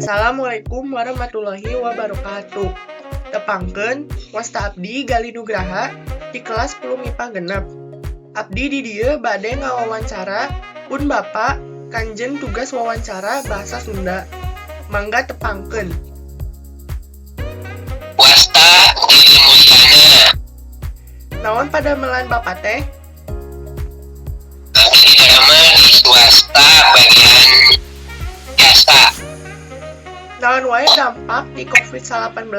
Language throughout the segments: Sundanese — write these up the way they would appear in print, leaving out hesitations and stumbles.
Assalamualaikum warahmatullahi wabarakatuh. Tepangkeun wasta abdi Gali Nugraha di kelas 10 MIPA genep. Abdi di dieu bade ngawawancara pun Bapak Kanjen tugas wawancara bahasa Sunda. Mangga tepangkeun. Wasta Didi Mulyana. Naon pada melan Bapak teh? Abdi dama di swasta bagian jasa. Naon wae dampak di COVID-19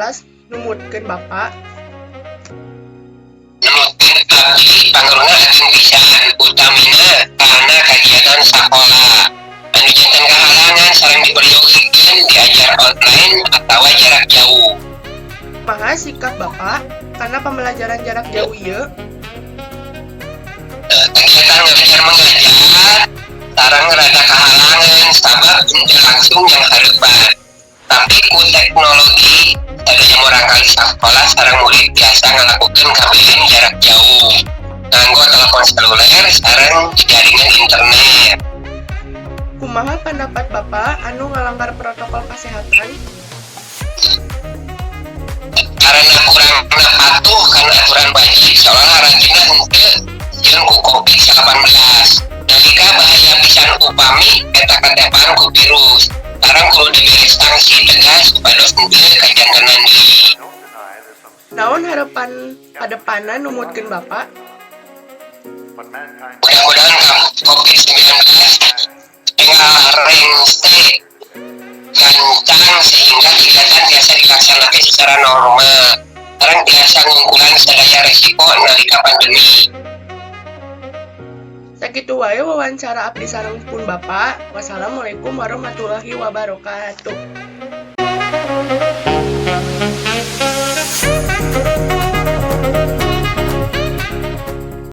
numutkeun Bapak? Nemutkeun abdi pangruna ajeung pisan utamina kana kagiatan sakola. Anu janten kahalangan sareng diperyogeun diajar online atawa jarak jauh. Kumaha sikap Bapak karena pembelajaran jarak jauh ieu? Kegiatan ngajar mengajar sareng rada kahalangan sabab henteu langsung yang hareupan. Tapi ku teknologi sadaya murangkali sakola sareng murid biasa ngalakukeun KBM jarak jauh nganggo telepon seluler sareng jaringan internet. Kumaha pendapat Bapak anu ngalanggar protokol kesehatan? Karena kurang patuh kana aturan wajib soalnya rajina henteu jeung ku COVID-19. Nalika bahaya pisan upami eta katepan ku virus. Sekarang kudu diberi sanksi tegas supados henteu kajantenan deui. Naon harapan padepanna numutkeun Bapak? Mudah-mudahan COVID-19 ngareng stay gancang sehingga kegiatan biasa dilaksanakan secara normal. Sekarang biasa ngungkulan sadaya resiko nalika pandemi. Sakitu wae wawancara abdi sareng pun Bapak. Wassalamualaikum warahmatullahi wabarakatuh.